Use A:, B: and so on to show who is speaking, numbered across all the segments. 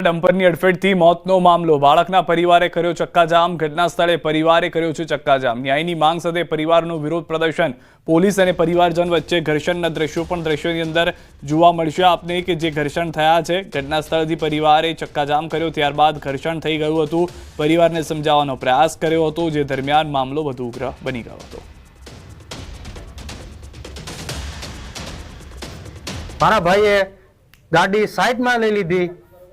A: ડમ્પરની અડફેટથી મોતનો મામલો બાળકના પરિવારે કર્યો ચક્કાજામ ઘટના સ્થળે પરિવારે કર્યો છે ચક્કાજામ ન્યાયની માંગ સાથે પરિવારનું વિરોધ પ્રદર્શન પોલીસ અને પરિવારજન વચ્ચે ઘર્ષણના દ્રશ્યો પણ દ્રશ્યોની અંદર જોવા મળશે આપને કે જે ઘર્ષણ થયા છે ઘટના સ્થળથી પરિવારે ચક્કાજામ કર્યો ત્યારબાદ ઘર્ષણ થઈ ગયું હતું પરિવારને સમજાવવાનો પ્રયાસ કર્યો હતો જે દરમિયાન મામલો વધુ ઉગ્ર બની ગયો હતો
B: મારા ભાઈએ ગાડી સાઈડમાં લઈ લીધી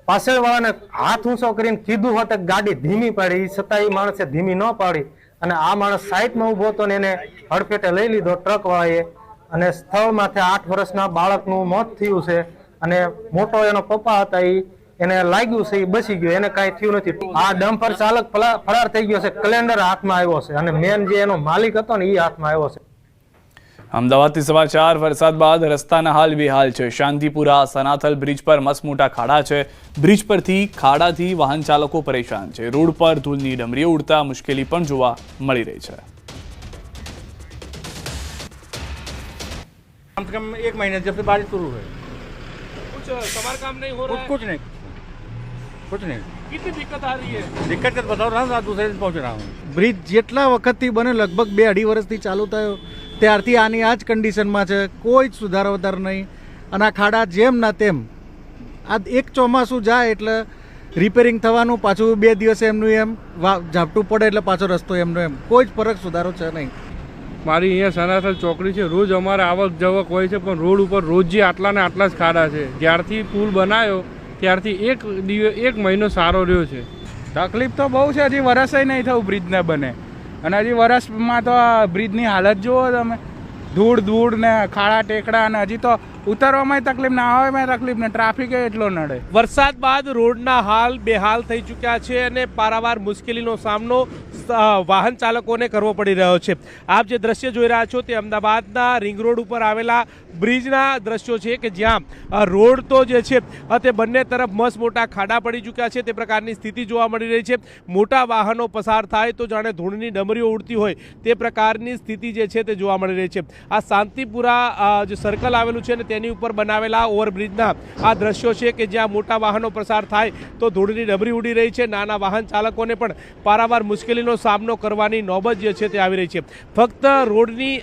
B: પાછળવાળાને હાથ ઊંચો કરીને કીધું હોત કે ગાડી ધીમી પાડી છતાં એ માણસે ધીમી ન પાડી અને આ માણસ સાઈડમાં ઊભો હતો ને એને હડફેટે લઈ લીધો ટ્રક વાળાએ અને સ્થળમાંથી 8 વર્ષના બાળકનું મોત થયું છે અને મોટો એનો પપ્પા હતા એને લાગ્યું છે એ બચી ગયો એને કાંઈ થયું નથી આ ડમ્પર ચાલક ફરાર થઈ ગયો છે કેલેન્ડર હાથમાં આવ્યો છે અને મેન જે એનો માલિક હતો ને એ હાથમાં આવ્યો છે
A: અમદાવાદથી સમાચાર વરસાદ બાદ રસ્તાના હાલ બેહાલ છે શાંતિપુરા સનાથલ બ્રિજ પર મસમોટા ખાડા છે બ્રિજ પરથી ખાડાથી વાહન ચાલકો પરેશાન છે રોડ પર ધૂળની ડમરીઓ ઉડતા મુશ્કેલી પણ જોવા મળી રહી છે
C: कम से कम 1 महीने जब से बारिश शुरू हुई
D: कुछ समारकाम नहीं हो रहा है?
C: कुछ नहीं
D: कितनी दिक्कत आ रही है?
C: दिक्कत का बता रहा हूँ दूसरे दिन पहुँच रहा हूँ
E: બ્રિજ જેટલા વખતથી બને લગભગ 2-2.5 વર્ષથી ચાલુ થયો ત્યારથી આની આ જ કન્ડિશનમાં છે કોઈ જ સુધારો વધારો નહીં અને આ ખાડા જેમ ના તેમ આ એક ચોમાસું જાય એટલે રિપેરિંગ થવાનું પાછું 2 દિવસે એમનું એમ ઝાપટું પડે એટલે પાછો રસ્તો એમનો એમ કોઈ જ ફરક સુધારો છે નહીં
D: મારી અહીંયા સનાથલ ચોકડી છે રોજ અમારે આવક જવક હોય છે પણ રોડ ઉપર રોજ જે આટલા ને આટલા જ ખાડા છે જ્યારથી પુલ બનાવ્યો ત્યારથી એક મહિનો સારો રહ્યો છે
F: તકલીફ તો બહુ છે હજી વરસે નહીં થયું બ્રિજને બને અને હજી વરસમાં તો બ્રિજની હાલત જુઓ તમે ધૂળ ને ખાડા ટેકડા અને હજી તો ઉતરવામાં તકલીફ ના આવવામાં તકલીફ ને ટ્રાફિક એટલો નડે
D: વરસાદ બાદ રોડના હાલ બેહાલ થઈ ચૂક્યા છે અને પારાવાર મુશ્કેલીનો સામનો વાહન ચાલકોને કરવો પડી રહ્યો છે આપ જે દ્રશ્ય જોઈ રહ્યા છો તે અમદાવાદના રિંગ રોડ ઉપર આવેલા બ્રિજના દ્રશ્યો છે કે જ્યાં રોડ તો જે છે તે બંને તરફ મસ્ત મોટા ખાડા પડી ચૂક્યા છે તે પ્રકારની સ્થિતિ જોવા મળી રહી છે મોટા વાહનો પસાર થાય તો જાણે ધૂળની ડમરીઓ ઉડતી હોય તે પ્રકારની સ્થિતિ જે છે તે જોવા મળી રહી છે આ શાંતિપુરા જે સર્કલ આવેલું છે ને તેની ઉપર બનાવેલા ઓવરબ્રિજના આ દ્રશ્યો છે કે જ્યાં મોટા વાહનો પસાર થાય તો ધૂળની ડમરી ઉડી રહી છે નાના વાહન ચાલકોને પણ પારાવાર મુશ્કેલીનો સામનો કરવાની નોબત જે છે તે આવી રહી છે ફક્ત રોડની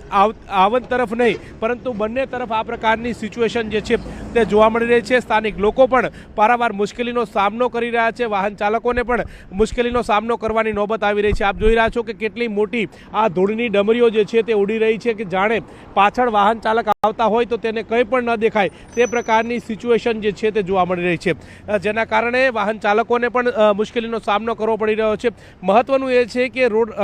D: આવન તરફ નહીં પરંતુ બંને તરફ આ પ્રકારની સિચ્યુએશન જે છે તે જોવા મળી રહી છે સ્થાનિક લોકો પણ પારાવાર મુશ્કેલીનો સામનો કરી રહ્યા છે વાહન ચાલકોને પણ મુશ્કેલીનો સામનો કરવાની નોબત આવી રહી છે આપ જોઈ રહ્યા છો કે કેટલી મોટી આ ધૂળની ડમરીઓ જે છે તે ઉડી રહી છે કે જાણે પાછળ વાહન ચાલક આવતા હોય તો તેને કંઈ પણ ન દેખાય તે પ્રકારની સિચ્યુએશન જે છે તે જોવા મળી રહી છે જેના કારણે વાહન ચાલકોને પણ મુશ્કેલીનો સામનો કરવો પડી રહ્યો છે મહત્વનું એ છે કે રોડ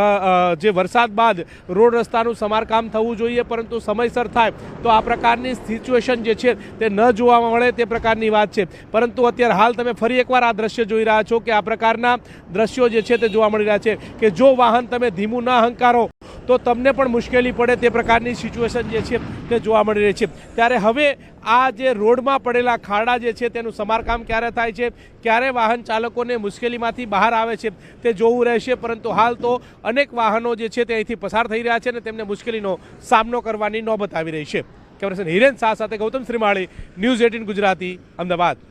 D: જે વરસાદ બાદ રોડ રસ્તાનું સમારકામ થવું જોઈએ પરંતુ સમયસર થાય તો આ પ્રકારની સિચ્યુએશન જે છે તે ન જોવા મળે તે પ્રકારની વાત છે પરંતુ અત્યારે હાલ તમે ફરી એકવાર આ દ્રશ્ય જોઈ રહ્યા છો કે આ પ્રકારના દ્રશ્યો જે છે તે જોવા મળી રહ્યા છે કે જો વાહન તમે ધીમું ન હંકારો તો તમને પણ મુશ્કેલી પડે તે પ્રકારની સિચ્યુએશન જે છે તે જોવા મળી રહી છે ત્યારે હવે આ જે રોડમાં પડેલા ખાડા જે છે તેનું સમારકામ ક્યારે થાય છે ક્યારે વાહન ચાલકોને મુશ્કેલીમાંથી બહાર આવે છે તે જોવું રહેશે પરંતુ હાલ તો અનેક વાહનો જે છે તે અહીંથી પસાર થઈ રહ્યા છે અને તેમને મુશ્કેલીનો સામનો કરવાની નોબત આવી રહી છે કેમેરામેન હિરેન શાહ સાથે ગૌતમ શ્રીમાળી ન્યૂઝ 18 ગુજરાતી અમદાવાદ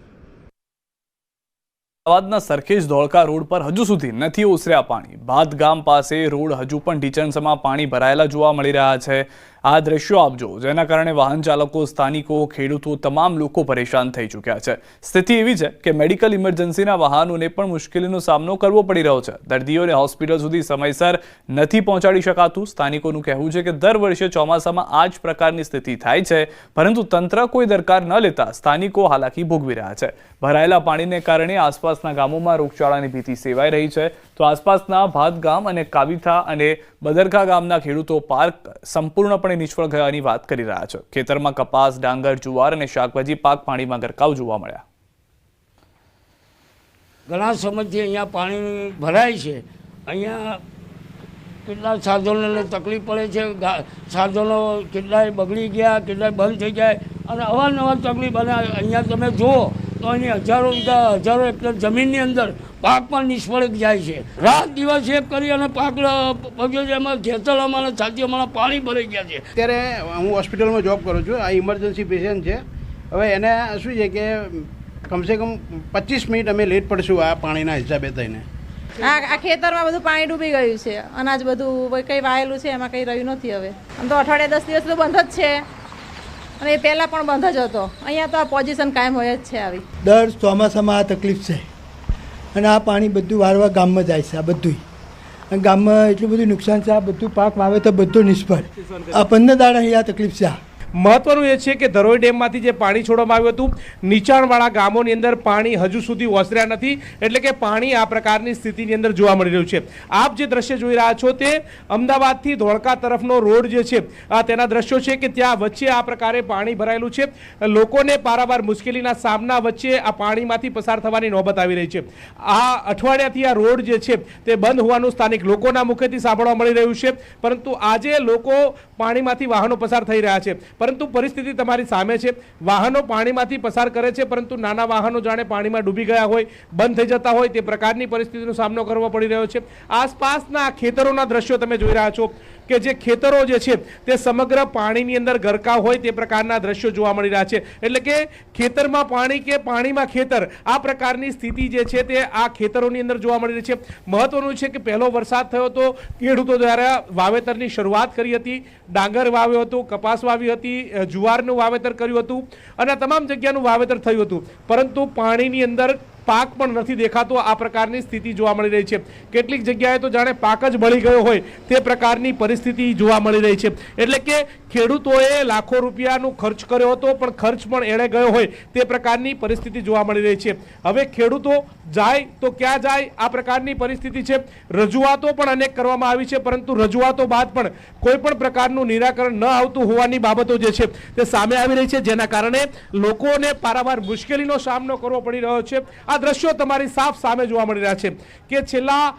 A: અમદાવાદના સરખેજ ધોળકા રોડ પર હજુ સુધી નથી ઓસર્યા પાણી ભાત ગામ પાસે રોડ હજુ પણ ઢીચણસમાં પાણી ભરાયેલા જોવા મળી રહ્યા છે આ દ્રશ્યો આપજો જેના કારણે વાહન ચાલકો સ્થાનિકો ખેડૂતો તમામ લોકો પરેશાન થઈ ચૂક્યા છે સ્થિતિ એવી છે કે મેડિકલ ઇમરજન્સીના વાહનોને પણ મુશ્કેલીનો સામનો કરવો પડી રહ્યો છે દર્દીઓને હોસ્પિટલ સુધી સમયસર નથી પહોંચાડી શકાતું સ્થાનિકોનું કહેવું છે કે દર વર્ષે ચોમાસામાં આ જ પ્રકારની સ્થિતિ થાય છે પરંતુ તંત્ર કોઈ દરકાર ન લેતા સ્થાનિકો હાલાકી ભોગવી રહ્યા છે ભરાયેલા પાણીને કારણે આસપાસના ગામોમાં રોગચાળાની ભીતિ સેવાઈ રહી છે તો આસપાસના ભાત ગામ અને કાવિથા અને બદરખા ગામના ખેડૂતો પાક સંપૂર્ણપણે નિષ્ફળ ગયાની વાત કરી રહ્યા છે ખેતરમાં કપાસ ડાંગર જુવાર અને શાકભાજી પાક પાણીમાં ગરકાવ જોવા મળ્યા
G: ઘણા સમયથી અહીંયા પાણી ભરાય છે અહીંયા કેટલા સાધનોને તકલીફ પડે છે સાધનો કેટલાય બગડી ગયા કેટલાય બંધ થઈ જાય અને અવારનવાર તકલીફ અને અહીંયા તમે જુઓ તો એની હજારો હેક્ટર જમીનની અંદર પાક પણ નિષ્ફળ જાય છે રાત દિવસ એક કરી અને પાક પગ્યો છે એમાં ખેતરોમાં અને છાતીઓમાં પાણી ભરાઈ ગયા છે
H: અત્યારે હું હોસ્પિટલમાં જોબ કરું છું આ ઇમરજન્સી પેશન્ટ છે હવે એને શું છે કે કમસે કમ 25 મિનિટ અમે લેટ પડશું આ પાણીના હિસાબે થઈને.
I: આ ખેતરમાં બધું પાણી ડૂબી ગયું છે, અનાજ બધું કંઈ વાયેલું છે એમાં કંઈ રહ્યું નથી. હવે આમ તો અઠવાડિયે 10 દિવસ તો બંધ જ છે, અને એ પહેલાં પણ બંધ જ હતો. અહીંયા તો આ પોઝિશન કાયમ હોય જ છે આવી.
J: દર ચોમાસામાં આ તકલીફ છે, અને આ પાણી બધું વારવા ગામમાં જાય છે. આ બધું અને ગામમાં એટલું બધું નુકસાન છે. આ બધું પાક વાવે તો બધું નિષ્ફળ. આ 15 દાડા અહીં આ તકલીફ છે.
D: મહત્વનું એ છે કે ધરોઈ ડેમમાંથી જે પાણી છોડવામાં આવ્યું હતું, નીચાણવાળા ગામોની અંદર પાણી હજુ સુધી ઓસર્યા નથી, એટલે કે પાણી આ પ્રકારની સ્થિતિની અંદર જોવા મળી રહ્યું છે. આપ જે દ્રશ્ય જોઈ રહ્યા છો તે અમદાવાદથી ધોળકા તરફનો રોડ જે છે તેના દ્રશ્યો છે કે ત્યાં વચ્ચે આ પ્રકારે પાણી ભરાયેલું છે. લોકોને પારાવાર મુશ્કેલીના સામના વચ્ચે આ પાણીમાંથી પસાર થવાની નોબત આવી રહી છે. આ અઠવાડિયાથી આ રોડ જે છે તે બંધ હોવાનું સ્થાનિક લોકોના મુખેથી સાંભળવા મળી રહ્યું છે, પરંતુ આજે લોકો પાણીમાંથી વાહનો પસાર થઈ રહ્યા છે. પરંતુ પરિસ્થિતિ તમારી સામે છે. વાહનો પાણીમાંથી પસાર કરે છે, પરંતુ નાના વાહનો જાણે પાણીમાં ડૂબી ગયા હોય, બંધ થઈ જતા હોય તે પ્રકારની પરિસ્થિતિનો સામનો કરવો પડી રહ્યો છે. આસપાસના ખેતરોના દ્રશ્યો તમે જોઈ રહ્યા છો કે જે ખેતરો જે છે તે સમગ્ર પાણીની અંદર ગરકાવ હોય તે પ્રકારના દ્રશ્યો જોવા મળી રહ્યા છે. એટલે કે ખેતરમાં પાણી કે પાણીમાં ખેતર, આ પ્રકારની સ્થિતિ જે છે તે આ ખેતરોની અંદર જોવા મળી રહી છે. મહત્વનું છે કે પહેલો વરસાદ થયો તો ખેડૂતો દ્વારા વાવેતરની શરૂઆત કરી હતી. ડાંગર વાવ્યો હતો, કપાસ વાવી હતી, જુવારનું વાવેતર કર્યું હતું, અને તમામ જગ્યાનું વાવેતર થયું હતું, પરંતુ પાણીની અંદર પાક પણ નથી દેખાતો. આ પ્રકારની સ્થિતિ જોવા મળી રહી છે. કેટલીક જગ્યાએ તો જાણે પાક જ બળી ગયો હોય તે પ્રકારની પરિસ્થિતિ જોવા મળી રહી છે. એટલે કે ખેડૂતોએ લાખો રૂપિયાનો ખર્ચ કર્યો હતો, પણ ખર્ચ પણ એળે ગયો હોય તે પ્રકારની પરિસ્થિતિ જોવા મળી રહી છે. હવે ખેડૂતો જાય તો ક્યાં જાય, આ પ્રકારની પરિસ્થિતિ છે. રજૂઆતો પણ અનેક કરવામાં આવી છે, પરંતુ રજૂઆતો બાદ પણ કોઈ પણ પ્રકારનું નિરાકરણ ન આવતું હોવાની બાબતો જે છે તે સામે આવી રહી છે, જેના કારણે લોકોને પારાવાર મુશ્કેલીનો સામનો કરવો પડી રહ્યો છે. આ દ્રશ્યો તમારી સાફ સામે જોવા મળી રહ્યા છે કે છેલ્લા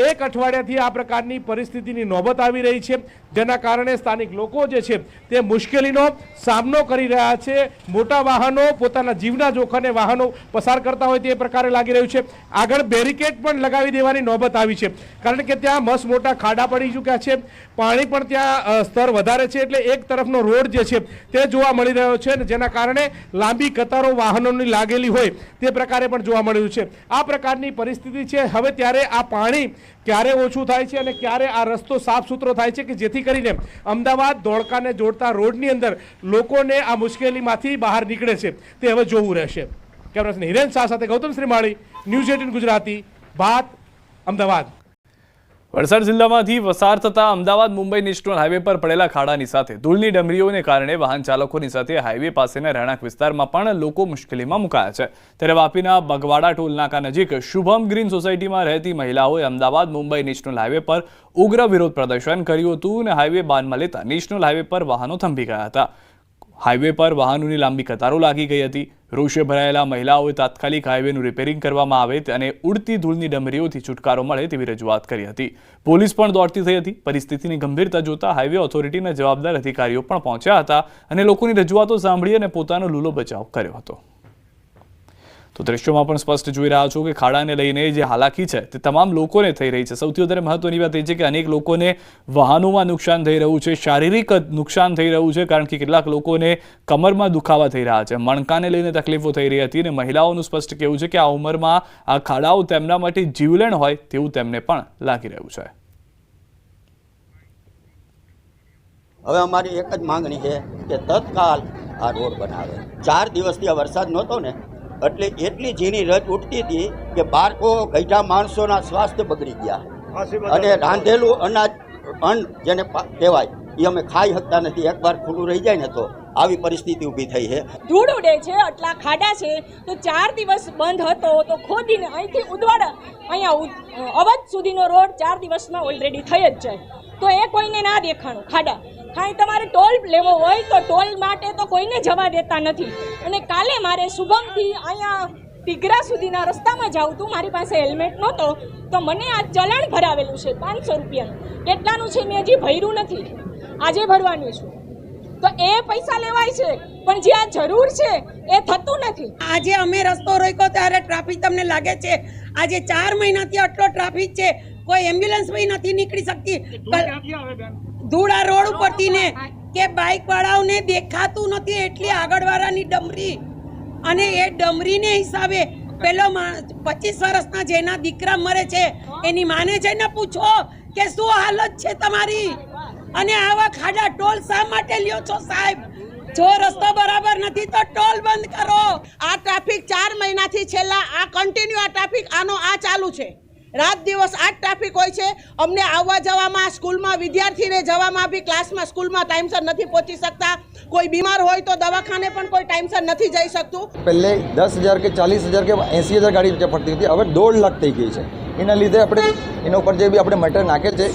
D: એક અઠવાડિયાથી આ પ્રકારની પરિસ્થિતિની નોબત આવી રહી છે, જેના કારણે સ્થાનિક લોકો જે છે તે મુશ્કેલીનો સામનો કરી રહ્યા છે. મોટા વાહનો પોતાના જીવના જોખમે વાહનો પસાર કરતા હોય તે પ્રકારે લાગી રહ્યું છે. આગળ બેરિકેડ પણ લગાવી દેવાની નોબત આવી છે, કારણ કે ત્યાં મસ્ત મોટા ખાડા પડી ચૂક્યા છે. પાણી પણ ત્યાં સ્તર વધારે છે, એટલે એક તરફનો રોડ જે છે તે જોવા મળી રહ્યો છે, જેના કારણે લાંબી કતારો વાહનોની લાગેલી હોય તે પ્રકારે પણ જોવા મળ્યું છે. આ પ્રકારની પરિસ્થિતિ છે. હવે ત્યારે આ પાણી ક્યારે ઓછું થાય છે અને ક્યારે આ રસ્તો સાફ સુથરો થાય છે, કે જેથી કરીને અમદાવાદ ધોળકાને જોડતા રોડની અંદર લોકોને આ મુશ્કેલીમાંથી બહાર નીકળે છે તે હવે જોવું રહેશે. કેમેરામેન હિરેન શાહ સાથે ગૌતમ શ્રીમાળી, ન્યૂઝ 18 ગુજરાતી, વાત અમદાવાદ.
A: વલસાડ જિલ્લામાંથી પસાર થતા અમદાવાદ મુંબઈ નેશનલ હાઈવે પર પડેલા ખાડાની સાથે ધૂળની ડમરીઓને કારણે વાહન ચાલકોની સાથે હાઈવે પાસેના રહેણાંક વિસ્તારમાં પણ લોકો મુશ્કેલીમાં મુકાયા છે. ત્યારે વાપીના બગવાડા ટોલ નાકા નજીક શુભમ ગ્રીન સોસાયટીમાં રહેતી મહિલાઓએ અમદાવાદ મુંબઈ નેશનલ હાઈવે પર ઉગ્ર વિરોધ પ્રદર્શન કર્યું હતું અને હાઈવે બાનમાં લેતા નેશનલ હાઈવે પર વાહનો થંભી ગયા હતા. હાઈવે પર વાહનોની લાંબી કતારો લાગી ગઈ હતી. રોષે ભરાયેલા મહિલાઓએ તાત્કાલિક હાઈવેનું રિપેરિંગ કરવામાં આવે અને ઉડતી ધૂળની ડમરીઓથી છુટકારો મળે તેવી રજૂઆત કરી હતી. પોલીસ પણ દોડતી થઈ હતી. પરિસ્થિતિની ગંભીરતા જોતા હાઈવે ઓથોરિટીના જવાબદાર અધિકારીઓ પણ પહોંચ્યા હતા અને લોકોની રજૂઆતો સાંભળી અને પોતાનો લૂલો બચાવ કર્યો હતો. તો દ્રશ્યોમાં પણ સ્પષ્ટ જોઈ રહ્યા છો કે ખાડાને લઈને જે હાલાકી છે તે તમામ લોકોને થઈ રહી છે. સૌથી વધારે મહત્વની વાત એ છે કે અનેક લોકોને વાહનોમાં નુકસાન થઈ રહ્યું છે, શારીરિક નુકસાન થઈ રહ્યું છે, કારણ કે કેટલાક લોકોને કમરમાં દુખાવા થઈ રહ્યા છે, મણકાને લઈને તકલીફો થઈ રહી હતી, અને મહિલાઓનું સ્પષ્ટ કહેવું છે કે આ ઉંમરમાં આ ખાડાઓ તેમના માટે જીવલેણ હોય તેવું તેમને પણ લાગી રહ્યું છે.
K: હવે અમારી એક જ માંગણી છે કે તત્કાલ આ રોડ બનાવે. 4 દિવસથી આ વરસાદ નહોતો ને, એટલે એટલી ઝીણી રજ ઉઠતી હતી કે બાળકો ગઈઢા માણસોના સ્વાસ્થ્ય બગડી ગયા, અને રાંધેલું અનાજ અન્ન જેને કહેવાય એ અમે ખાઈ શકતા નથી. એકવાર ખુલ્લું રહી જાય ને તો આવી પરિસ્થિતિ ઊભી થઈ છે.
L: ધૂળ ઉડે છે, આટલા ખાડા છે, તો 4 દિવસ બંધ હતો તો ખોદીને અહીંથી ઉદવાડા અહીંયા અવધ સુધીનો રોડ 4 દિવસમાં ઓલરેડી થઈ જ જાય, તો એ કોઈને ના દેખાણું. ખાડા કાંઈ તમારે ટોલ લેવો હોય તો ટોલ માટે તો કોઈને જવા દેતા નથી. અને કાલે મારે શુભમથી અહીંયા ટીગરા સુધીના રસ્તામાં જાઉં તું, મારી પાસે હેલ્મેટ નહોતો, તો મને આ ચલણ ભરાવેલું છે 500 રૂપિયાનું. કેટલાનું છે મેં હજી ભર્યું નથી, આજે ભરવાનું છું. તો એ પૈસા લેવાય છે, પણ જ્યાં જરૂર છે એ થતું નથી.
M: આજે અમે રસ્તો રોક્યો ત્યારે ટ્રાફિક તમને લાગે છે? આજે 4 મહિનાથી આટલો ટ્રાફિક છે, કોઈ એમ્બ્યુલન્સ બી નથી નીકળી શકતી. ધૂળા રોડ ઉપરથી ને કે બાઇક વાળાઓને દેખાતું નથી, એટલી આગળવાળાની ડમરી અને એ ડમરીને હિસાબે પેલો 25 વર્ષના જેના દીકરા મરે છે એની માને જઈને પૂછો કે શું હાલત છે તમારી. અને આવા ખાડા ટોલ શા માટે લ્યો છો સાહેબ? જો રસ્તો બરાબર નથી તો ટોલ બંધ કરો.
N: આ ટ્રાફિક 4 મહિનાથી છેલ્લા આ કન્ટિન્યુ આ ટ્રાફિક આ ચાલુ છે. રાત દિવસ આ જ ટ્રાફિક હોય છે. અમને આવવા જવામાં, સ્કૂલમાં વિદ્યાર્થીને જવામાં બી ક્લાસમાં સ્કૂલમાં ટાઈમસર નથી પહોંચી શકતા. કોઈ બીમાર હોય તો દવાખાને પણ કોઈ ટાઈમસર નથી જઈ શકતું.
O: પહેલે 10,000 કે 40,000 કે 80,000 ગાડી ફરતી હતી, હવે 1.5 લાખ થઈ ગઈ છે. એના લીધે આપણે એના ઉપર જે બી આપણે મટીરિયલ નાખે છે